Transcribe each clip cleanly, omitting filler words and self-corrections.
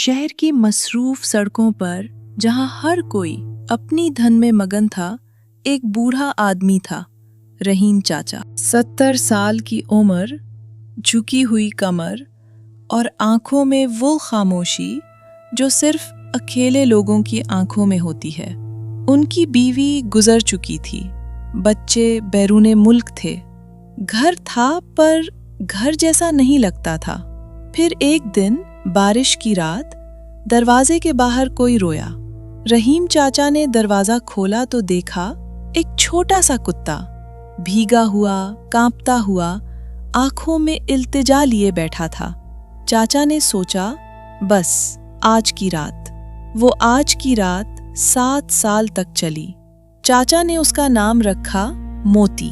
शहर की मसरूफ सड़कों पर जहां हर कोई अपनी धन में मगन था, एक बूढ़ा आदमी था, रहीम चाचा। 70 साल की उम्र, झुकी हुई कमर और आंखों में वो खामोशी जो सिर्फ अकेले लोगों की आंखों में होती है। उनकी बीवी गुजर चुकी थी, बच्चे बैरूने मुल्क थे। घर था पर घर जैसा नहीं लगता था। फिर एक दिन बारिश की रात, दरवाजे के बाहर कोई रोया। रहीम चाचा ने दरवाजा खोला तो देखा एक छोटा सा कुत्ता भीगा हुआ, कांपता हुआ, आंखों में इल्तिजा लिए बैठा था। चाचा ने सोचा, बस आज की रात। वो आज की रात 7 साल तक चली। चाचा ने उसका नाम रखा मोती।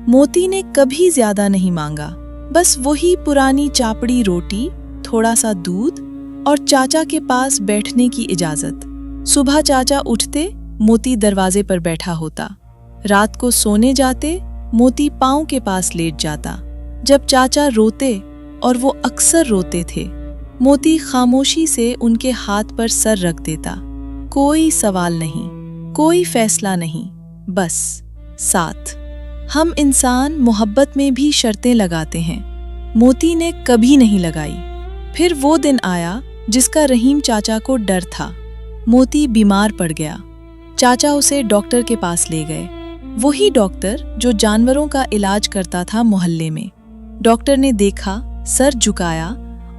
मोती ने कभी ज्यादा नहीं मांगा, बस वही पुरानी चापड़ी रोटी, थोड़ा सा दूध और चाचा के पास बैठने की इजाजत। सुबह चाचा उठते, मोती दरवाजे पर बैठा होता। रात को सोने जाते, मोती पाँव के पास लेट जाता। जब चाचा रोते, और वो अक्सर रोते थे, मोती खामोशी से उनके हाथ पर सर रख देता। कोई सवाल नहीं, कोई फैसला नहीं, बस साथ। हम इंसान मोहब्बत में भी शर्तें लगाते हैं, मोती ने कभी नहीं लगाई। फिर वो दिन आया जिसका रहीम चाचा को डर था। मोती बीमार पड़ गया। चाचा उसे डॉक्टर के पास ले गए, वही डॉक्टर जो जानवरों का इलाज करता था मोहल्ले में। डॉक्टर ने देखा, सर झुकाया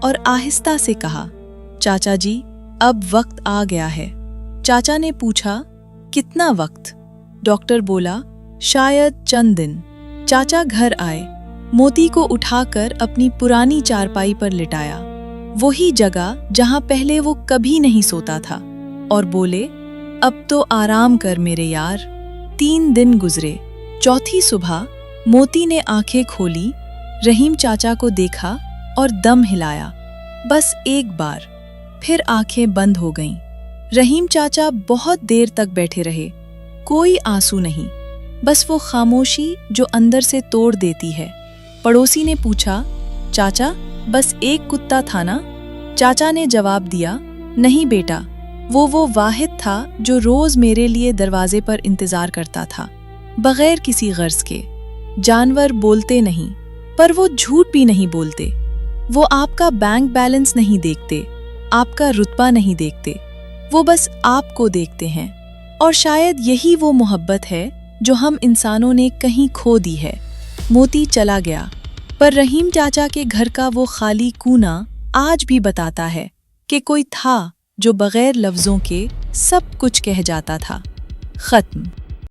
और आहिस्ता से कहा, चाचा जी, अब वक्त आ गया है। चाचा ने पूछा, कितना वक्त? डॉक्टर बोला, शायद चंद दिन। चाचा घर आए, मोती को उठाकर अपनी पुरानी चारपाई पर लिटाया, वही जगह जहां पहले वो कभी नहीं सोता था, और बोले, अब तो आराम कर मेरे यार। 3 दिन गुजरे। चौथी सुबह मोती ने आंखें खोली, रहीम चाचा को देखा और दम हिलाया, बस एक बार। फिर आंखें बंद हो गईं। रहीम चाचा बहुत देर तक बैठे रहे, कोई आंसू नहीं, बस वो खामोशी जो अंदर से तोड़ देती है। पड़ोसी ने पूछा, चाचा, बस एक कुत्ता था ना? चाचा ने जवाब दिया, नहीं बेटा, वो वाहिद था जो रोज मेरे लिए दरवाजे पर इंतजार करता था, बगैर किसी गर्ज के। जानवर बोलते नहीं, पर वो झूठ भी नहीं बोलते। वो आपका बैंक बैलेंस नहीं देखते, आपका रुतबा नहीं देखते, वो बस आपको देखते हैं। और शायद यही वो मोहब्बत है जो हम इंसानों ने कहीं खो दी है। मोती चला गया, पर रहीम चाचा के घर का वो खाली कूना आज भी बताता है कि कोई था जो बगैर लफ्जों के सब कुछ कह जाता था। खत्म।